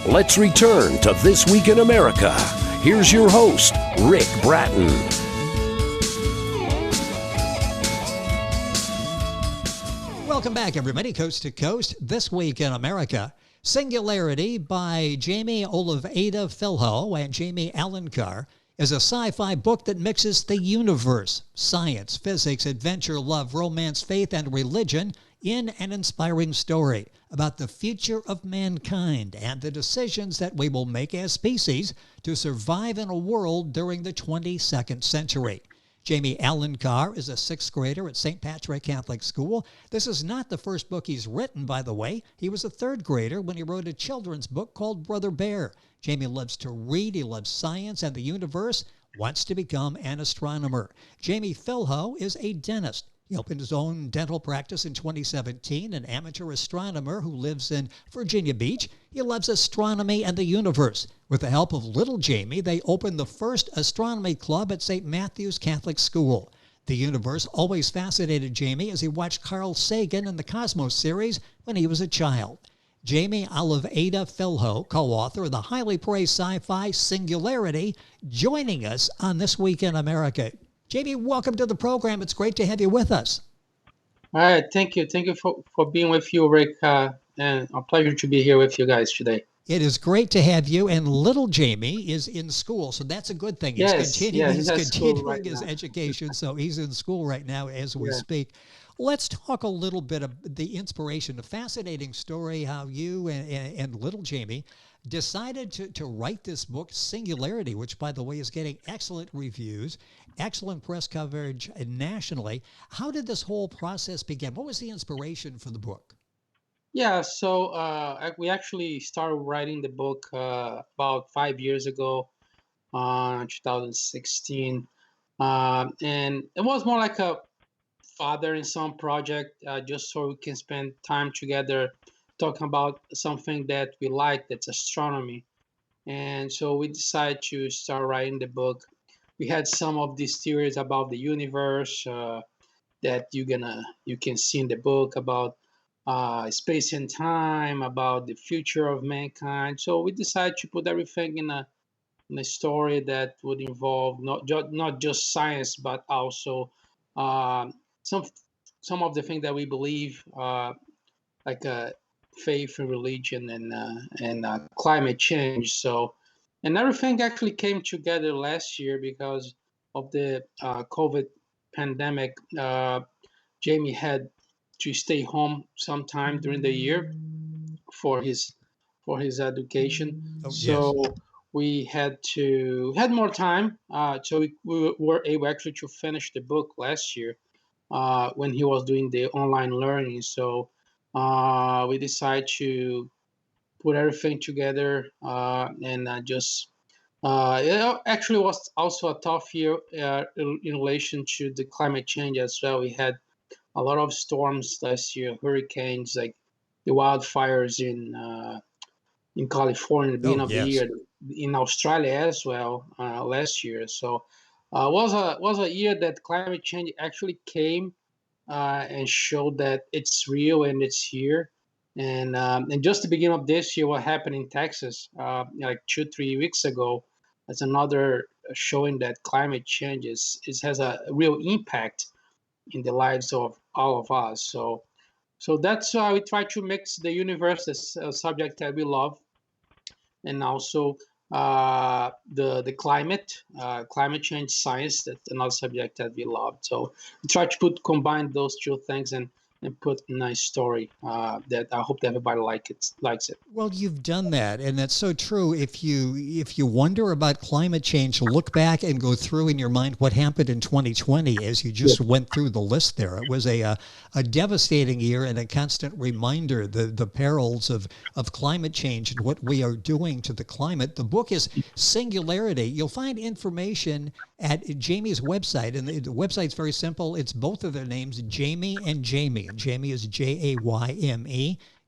Let's return to This Week in America. Here's your host, Rick Bratton. Welcome back, everybody, coast to coast. This Week in America. Singularity by Jayme Oliveira Filho and Jayme Alencar is a sci-fi book that mixes the universe, science, physics, adventure, love, romance, faith, and religion in an inspiring story about the future of mankind and the decisions that we will make as species to survive in a world during the 22nd century. Jayme Alencar is a sixth grader at St. Patrick Catholic School. This is not the first book he's written, by the way. He was a third grader when he wrote a children's book called Brother Bear. Jayme loves to read, he loves science and the universe, wants to become an astronomer. Jayme Filho is a dentist. He opened his own dental practice in 2017, an amateur astronomer who lives in Virginia Beach. He loves astronomy and the universe. With the help of little Jayme, they opened the first Astronomy Club at St. Matthew's Catholic School. The universe always fascinated Jayme as he watched Carl Sagan in the Cosmos series when he was a child. Jayme Oliveira Filho, co-author of the highly praised sci-fi Singularity, joining us on This Week in America. Jayme, welcome to the program. It's great to have you with us. All right. Thank you. Thank you for being with you, Rick. And a pleasure to be here with you guys today. It is great to have you. And little Jayme is in school, so that's a good thing. He's continuing his education, so he's in school right now as we speak. Let's talk a little bit of the inspiration, a fascinating story, how you and little Jayme decided to write this book, Singularity, which, by the way, is getting excellent reviews, excellent press coverage nationally. How did this whole process begin? What was the inspiration for the book? Yeah, so we actually started writing the book about 5 years ago, 2016. And it was more like a father and son project, just so we can spend time together talking about something that we like, that's astronomy. And so we decided to start writing the book. We had some of these theories about the universe that you can see in the book about space and time, about the future of mankind. So we decided to put everything in a story that would involve not just science, but also some of the things that we believe, like faith and religion and climate change. So, and everything actually came together last year because of the COVID pandemic. Jayme had to stay home sometime during the year for his education. So we had more time. So we were able actually to finish the book last year when he was doing the online learning. So we decided to put everything together and it actually was also a tough year in relation to the climate change as well. We had a lot of storms last year, hurricanes, like the wildfires in California at the beginning of the year, in Australia as well last year. So was a year that climate change actually came and showed that it's real and it's here. And just the beginning of this year, what happened in Texas, like 2-3 weeks ago, that's another showing that climate change has a real impact in the lives of all of us. So that's why we try to mix the universe, as a subject that we love, and also the climate change science, that's another subject that we love. So we try to combine those two things and put a nice story that I hope that everybody likes it. Well, you've done that, and that's so true. If you wonder about climate change, look back and go through in your mind what happened in 2020 as you just went through the list there. It was a devastating year and a constant reminder the perils of climate change and what we are doing to the climate. The book is Singularity. You'll find information at Jayme's website, and the website's very simple. It's both of their names, Jayme and Jayme. Jayme is Jayme,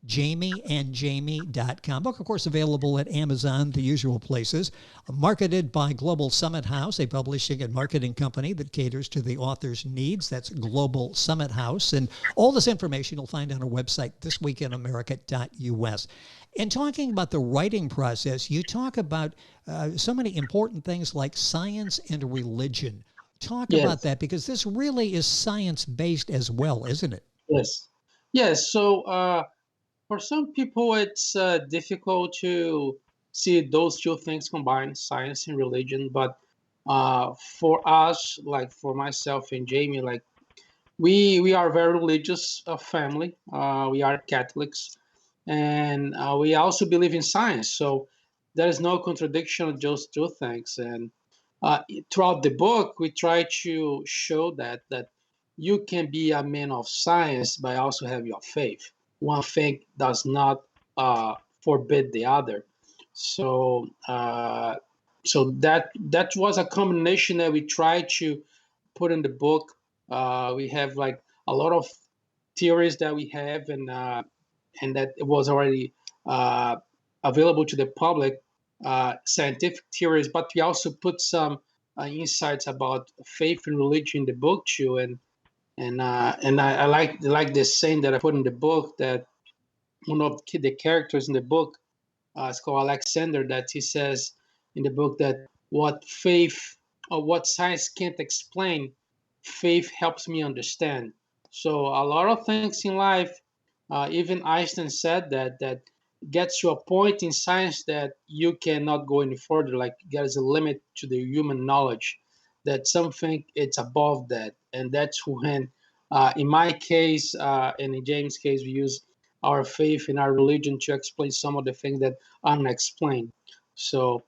JaymeandJayme.com. Book, of course, available at Amazon, the usual places. Marketed by Global Summit House, a publishing and marketing company that caters to the author's needs. That's Global Summit House. And all this information you'll find on our website, thisweekinamerica.us. And talking about the writing process, you talk about so many important things like science and religion. Talk about that, because this really is science-based as well, isn't it? Yes. Yes. So for some people, it's difficult to see those two things combined, science and religion. But for us, like for myself and Jayme, like we are a very religious family. We are Catholics, and we also believe in science. So there is no contradiction of those two things. And throughout the book, we try to show that you can be a man of science, but also have your faith. One thing does not forbid the other. So so that was a combination that we tried to put in the book. We have like a lot of theories that we have, and that it was already available to the public, scientific theories. But we also put some insights about faith and religion in the book too. And I like this saying that I put in the book, that one of the characters in the book, it's called Alexander, that he says in the book that what faith or what science can't explain, faith helps me understand. So a lot of things in life, even Einstein said that gets to a point in science that you cannot go any further. Like there is a limit to the human knowledge, that something it's above that, and that's when, in my case, and in James' case, we use our faith and our religion to explain some of the things that are unexplained. So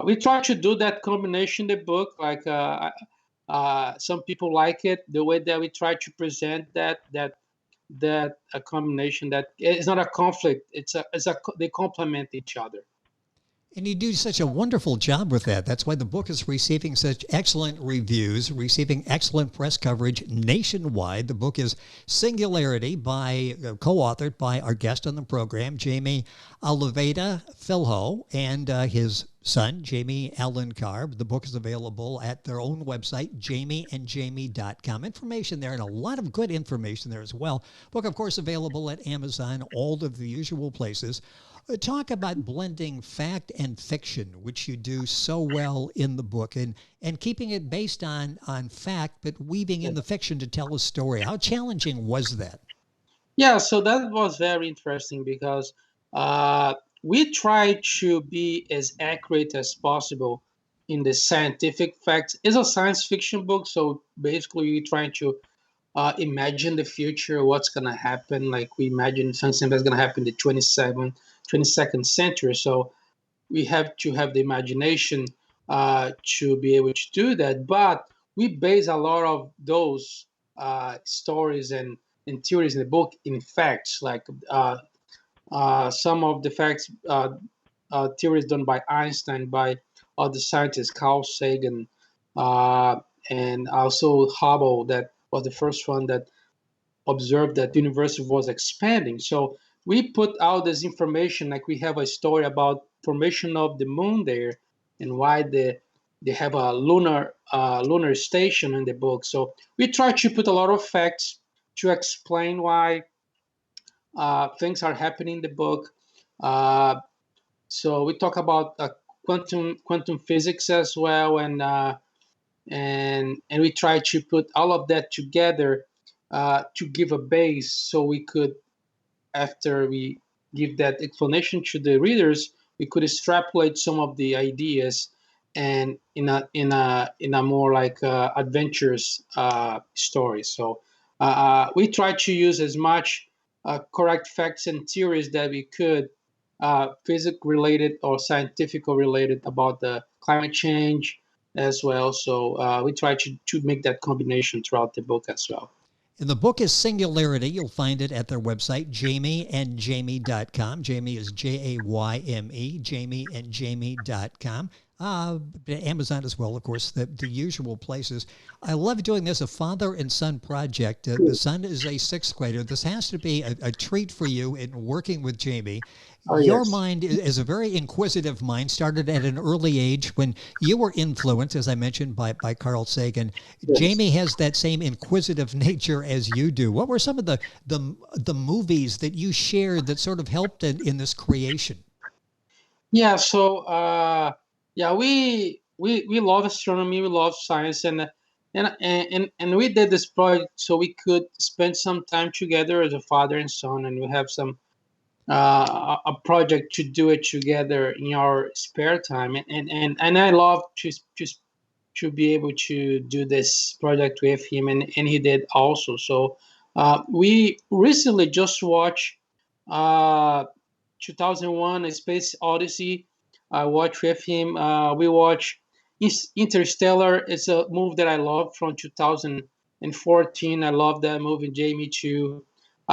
we try to do that combination in the book. Like some people like it the way that we try to present that a combination that it's not a conflict. They complement each other. And you do such a wonderful job with that. That's why the book is receiving such excellent reviews, receiving excellent press coverage nationwide. The book is Singularity, by co-authored by our guest on the program, Jayme Oliveira Filho, and his son, Jayme Alencar. The book is available at their own website, JaymeandJayme.com. Information there, and a lot of good information there as well. Book, of course, available at Amazon, all of the usual places. Talk about blending fact and fiction, which you do so well in the book, and keeping it based on fact, but weaving in the fiction to tell a story. How challenging was that? Yeah, so that was very interesting because we try to be as accurate as possible in the scientific facts. It's a science fiction book, so basically we're trying to imagine the future, what's going to happen. Like we imagine something that's going to happen in the 22nd century. So we have to have the imagination to be able to do that. But we base a lot of those stories and theories in the book in facts, like some of the facts, theories done by Einstein, by other scientists, Carl Sagan, and also Hubble, that was the first one that observed that the universe was expanding. So we put out this information, like we have a story about formation of the moon there, and why they have a lunar station in the book. So we try to put a lot of facts to explain why things are happening in the book. So we talk about quantum physics as well, and we try to put all of that together to give a base, so we could, after we give that explanation to the readers, we could extrapolate some of the ideas, and in a more like adventurous story. So we try to use as much correct facts and theories that we could, physics related or scientific related, about the climate change as well. So we try to make that combination throughout the book as well. And the book is Singularity. You'll find it at their website, JaymeandJayme.com. Jayme is Jayme, JaymeandJayme.com. Amazon as well, of course, the usual places. I love doing this, a father and son project. The son is a sixth grader. This has to be a treat for you in working with Jayme. Oh, Your yes. mind is a very inquisitive mind, started at an early age when you were influenced, as I mentioned, by Carl Sagan. Yes. Jayme has that same inquisitive nature as you do. What were some of the movies that you shared that sort of helped in this creation? Yeah. So, yeah, we love astronomy. We love science, and we did this project so we could spend some time together as a father and son, and we have some a project to do it together in our spare time, and I love to be able to do this project with him, and he did also. So we recently just watched uh, 2001: A Space Odyssey. I watched with him. We watched Interstellar. It's a movie that I love from 2014. I love that movie. Jayme too.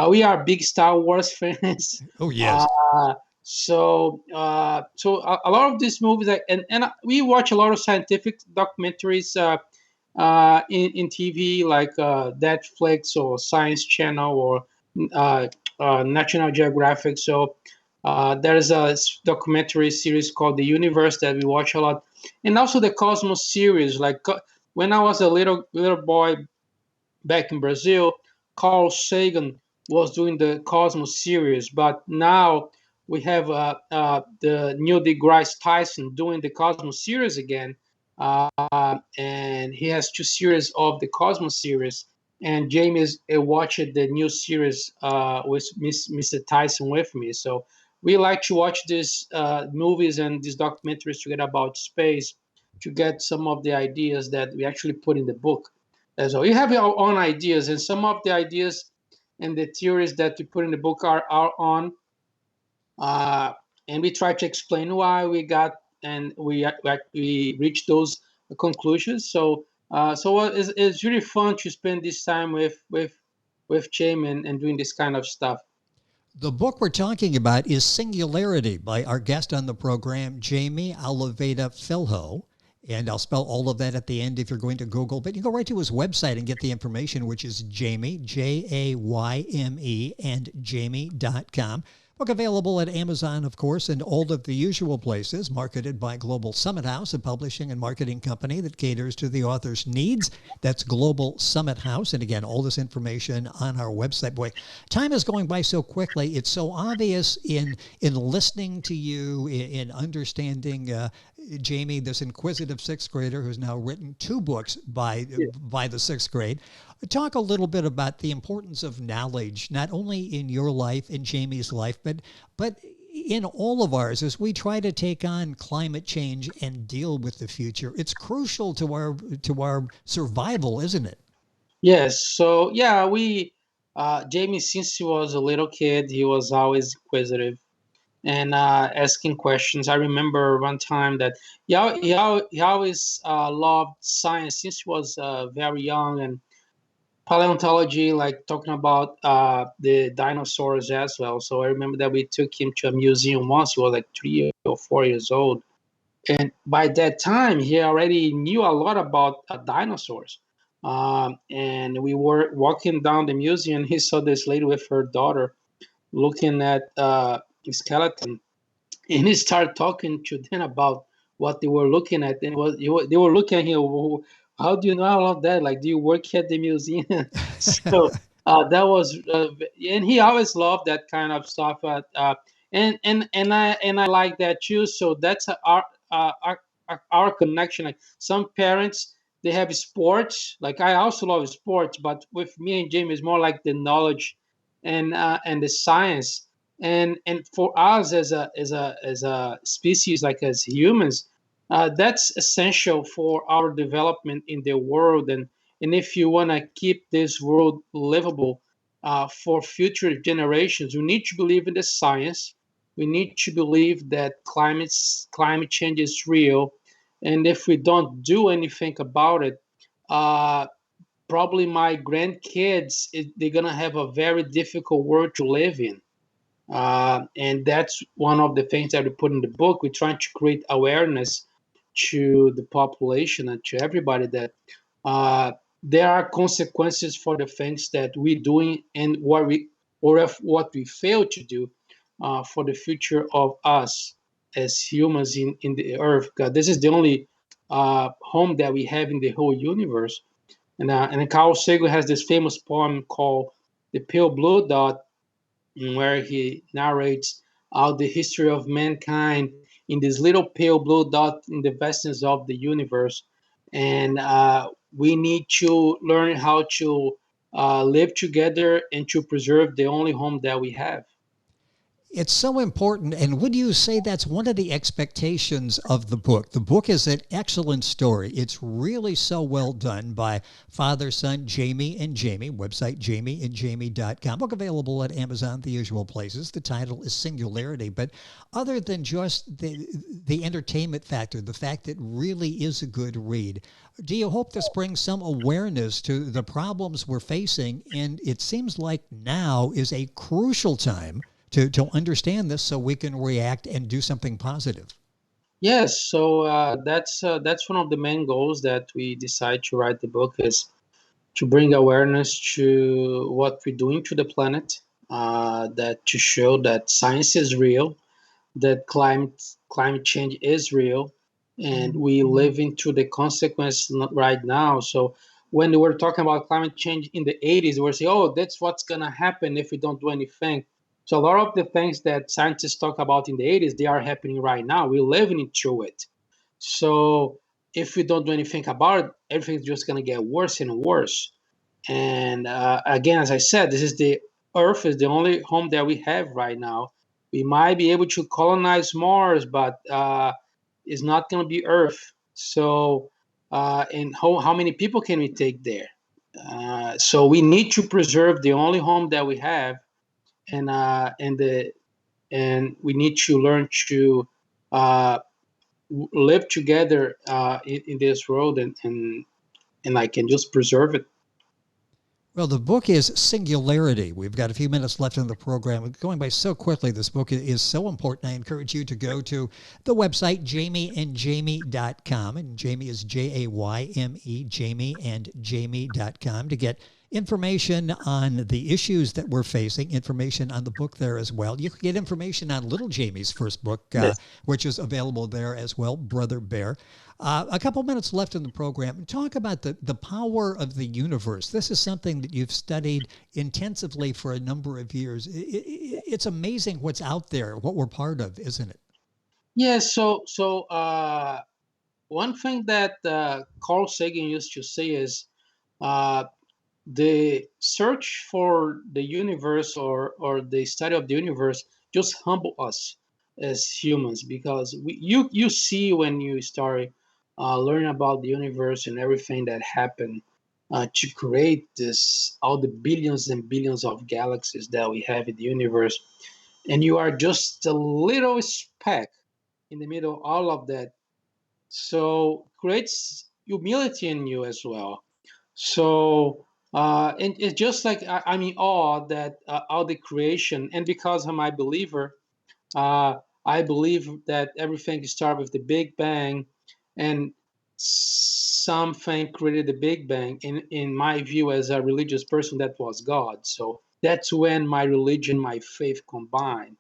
We are big Star Wars fans. Oh, yes. Uh, so a lot of these movies, and we watch a lot of scientific documentaries in TV, like Netflix or Science Channel or uh, National Geographic. So there's a documentary series called The Universe that we watch a lot, and also the Cosmos series. Like when I was a little boy back in Brazil, Carl Sagan was doing the Cosmos series, but now we have the Neil deGrasse Tyson doing the Cosmos series again, and he has two series of the Cosmos series. And James watched the new series with Mr. Tyson with me. So we like to watch these movies and these documentaries to get about space, to get some of the ideas that we actually put in the book. So you have your own ideas, and some of the ideas and the theories that you put in the book are our own, and we try to explain why we got and we reached those conclusions. So it's really fun to spend this time with Jayme and doing this kind of stuff. The book we're talking about is Singularity by our guest on the program, Jayme Oliveira Filho. And I'll spell all of that at the end if you're going to Google. But you go right to his website and get the information, which is Jayme, Jayme, and Jayme.com. Book available at Amazon, of course, and all of the usual places, marketed by Global Summit House, a publishing and marketing company that caters to the author's needs. That's Global Summit House. And again, all this information on our website. Boy, time is going by so quickly. It's so obvious in listening to you, in understanding Jayme, this inquisitive sixth grader who's now written 2 books by the sixth grade. Talk a little bit about the importance of knowledge, not only in your life, in Jayme's life, but in all of ours as we try to take on climate change and deal with the future. It's crucial to our survival, isn't it? Yes. So yeah, we Jayme, since he was a little kid, he was always inquisitive and asking questions. I remember one time that he always loved science since he was very young, and paleontology, like talking about the dinosaurs as well. So I remember that we took him to a museum once. He was like 3 or 4 years old, and by that time he already knew a lot about dinosaurs. And we were walking down the museum. He saw this lady with her daughter looking at a skeleton, and he started talking to them about what they were looking at, and they were looking at him. How do you know all of that? Like, do you work at the museum? So that was, and he always loved that kind of stuff. And I like that too. So that's our connection. Like some parents, they have sports. Like I also love sports, but with me and Jim, it's more like the knowledge and the science, and for us as a species, like as humans, that's essential for our development in the world. And if you want to keep this world livable for future generations, we need to believe in the science. We need to believe that climate change is real, and if we don't do anything about it, uh, probably my grandkids, they're gonna have a very difficult world to live in. And that's one of the things that we put in the book. We're trying to create awareness to the population and to everybody that there are consequences for the things that we're doing and what we fail to do for the future of us as humans in the earth. God, this is the only home that we have in the whole universe. And Carl Sagan has this famous poem called "The Pale Blue Dot," where he narrates out the history of mankind in this little pale blue dot in the vastness of the universe. And we need to learn how to live together and to preserve the only home that we have. It's so important. And would you say that's one of the expectations of the book? The book is an excellent story. It's really so well done by father, son, Jayme and Jayme, website jaymeandjayme.com. Book available at Amazon, the usual places. The title is Singularity. But other than just the entertainment factor, the fact that it really is a good read, do you hope this brings some awareness to the problems we're facing? And it seems like now is a crucial time to understand this so we can react and do something positive. Yes, so that's one of the main goals that we decide to write the book, is to bring awareness to what we're doing to the planet, that to show that science is real, that climate change is real, and we live into the consequence right now. So when they were talking about climate change in the 80s, they were saying, "Oh, that's what's gonna happen if we don't do anything." So a lot of the things that scientists talk about in the 80s, they are happening right now. We're living through it. So if we don't do anything about it, everything's just gonna get worse and worse. And again, as I said, this is the Earth is the only home that we have right now. We might be able to colonize Mars, but it's not going to be Earth. So, and how many people can we take there? So we need to preserve the only home that we have, and we need to learn to uh, live together in this world, and I can just preserve it. Well, the book is Singularity. We've got a few minutes left in the program. It's going by so quickly. This book is so important. I encourage you to go to the website, jaymeandjayme.com. And Jayme is Jayme, jaymeandjayme.com, to get information on the issues that we're facing, information on the book there as well. You can get information on little Jayme's first book, which is available there as well, Brother Bear. A couple minutes left in the program. Talk about the power of the universe. This is something that you've studied intensively for a number of years. It's amazing what's out there, what we're part of, isn't it? Yeah, one thing that Carl Sagan used to say is the search for the universe, or the study of the universe, just humble us as humans, because you see when you start learning about the universe and everything that happened to create all the billions and billions of galaxies that we have in the universe, and you are just a little speck in the middle of all of that. So creates humility in you as well. So and it's just like I'm in awe that all the creation, and because I'm a believer, I believe that everything started with the Big Bang, and something created the Big Bang. In my view, as a religious person, that was God. So that's when my religion, my faith combined.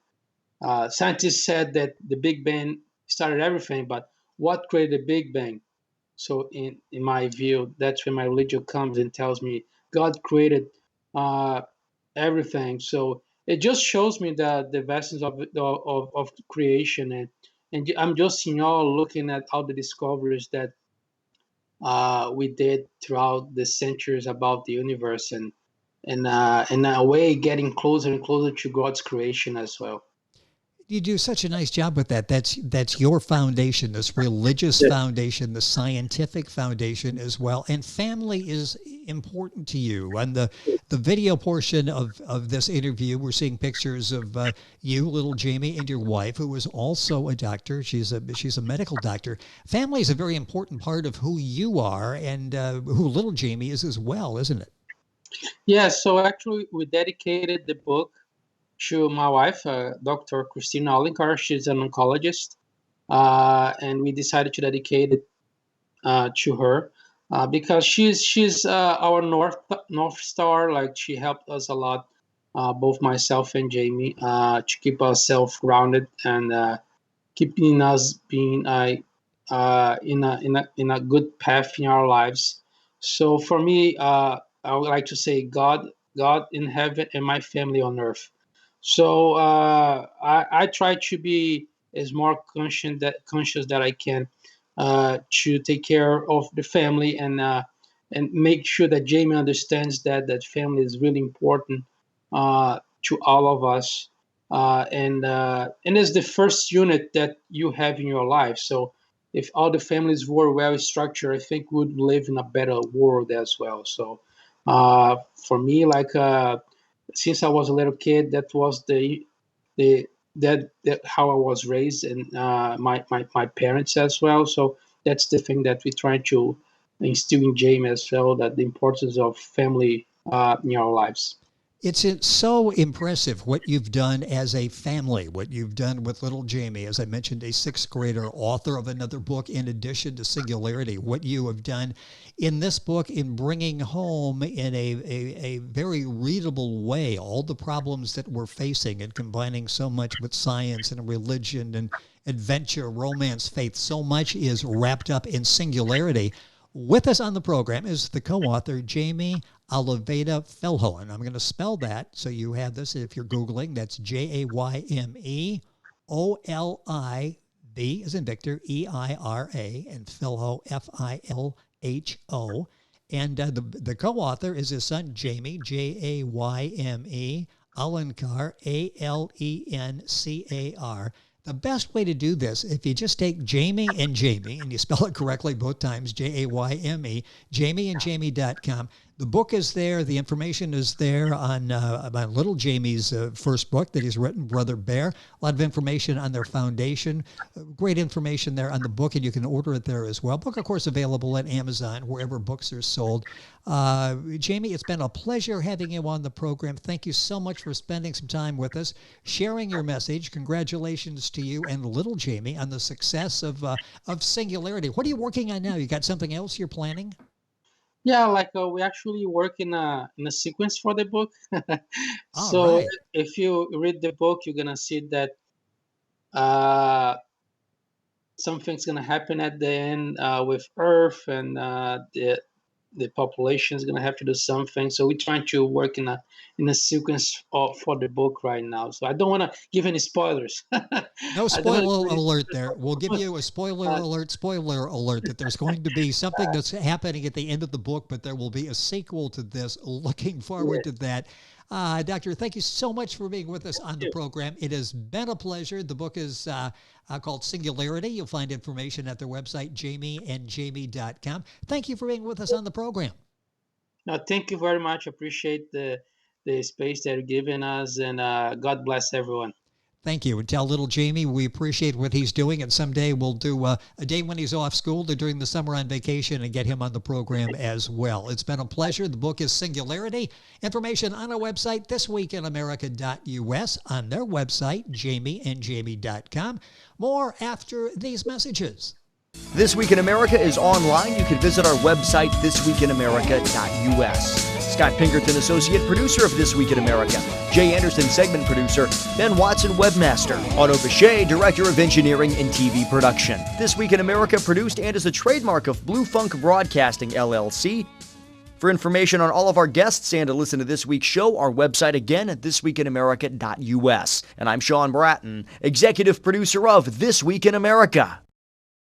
Scientists said that the Big Bang started everything, but what created the Big Bang? So in my view, that's when my religion comes and tells me God created uh, everything. So it just shows me the vastness of creation, and I'm just looking at all the discoveries that we did throughout the centuries about the universe, and in a way getting closer and closer to God's creation as well. You do such a nice job with that. That's your foundation, this religious foundation, the scientific foundation as well. And family is important to you. On the video portion of this interview, we're seeing pictures of you, little Jayme, and your wife, who is also a doctor. She's a medical doctor. Family is a very important part of who you are, and who little Jayme is as well, isn't it? Yeah, so actually we dedicated the book to my wife, Dr. Christina Alencar. She's an oncologist, and we decided to dedicate it to her because she's our north star. Like, she helped us a lot, both myself and Jayme, to keep ourselves grounded and keeping us being in a good path in our lives. So for me, I would like to say God in heaven and my family on earth. So I try to be as more conscious that I can, to take care of the family, and make sure that Jayme understands that family is really important to all of us, and is the first unit that you have in your life. So if all the families were well structured, I think we would live in a better world as well. So for me, like, since I was a little kid, that was the that how I was raised, and my parents as well. So that's the thing that we try to instill in Jayme as well, that the importance of family in our lives. It's so impressive what you've done as a family, what you've done with little Jayme, as I mentioned, a sixth grader, author of another book in addition to Singularity, what you have done in this book in bringing home in a very readable way all the problems that we're facing, and combining so much with science and religion and adventure, romance, faith. So much is wrapped up in Singularity. With us on the program is the co-author, Jayme Oliveira Filho. And I'm going to spell that so you have this if you're Googling. That's Jayme Oliv, as in Victor, Eira, and Filho, Filho. And the co-author is his son, Jayme, Jayme, Alencar, Alencar. The best way to do this, if you just take Jayme and Jayme, and you spell it correctly both times, Jayme, JaymeandJayme.com. The book is there. The information is there on little Jayme's first book that he's written, Brother Bear. A lot of information on their foundation. Great information there on the book, and you can order it there as well. Book, of course, available at Amazon, wherever books are sold. Jayme, it's been a pleasure having you on the program. Thank you so much for spending some time with us, sharing your message. Congratulations to you and little Jayme on the success of Singularity. What are you working on now? You got something else you're planning? Yeah, like, we actually work in a sequence for the book. All So right. if you read the book, you're gonna see that uh, something's gonna happen at the end with Earth, and the population is gonna have to do something. So we're trying to work in a sequence for the book right now. So I don't want to give any spoilers. No I don't wanna spoiler give any alert there. We'll give you a spoiler alert that there's going to be something that's happening at the end of the book, but there will be a sequel to this. Looking forward to that. Doctor, thank you so much for being with us on the program. It has been a pleasure. The book is called Singularity. You'll find information at their website, JaymeandJayme.com. Thank you for being with us on the program. No, thank you very much. Appreciate the space that you're giving us, and God bless everyone. Thank you. And tell little Jayme we appreciate what he's doing, and someday we'll do a day when he's off school or during the summer on vacation and get him on the program as well. It's been a pleasure. The book is Singularity. Information on our website, thisweekinamerica.us, on their website, JaymeandJayme.com. More after these messages. This Week in America is online. You can visit our website, thisweekinamerica.us. Scott Pinkerton, Associate Producer of This Week in America. Jay Anderson, Segment Producer. Ben Watson, Webmaster. Otto Bechet, Director of Engineering and TV Production. This Week in America produced and is a trademark of Blue Funk Broadcasting, LLC. For information on all of our guests and to listen to this week's show, our website again at thisweekinamerica.us. And I'm Sean Bratton, Executive Producer of This Week in America.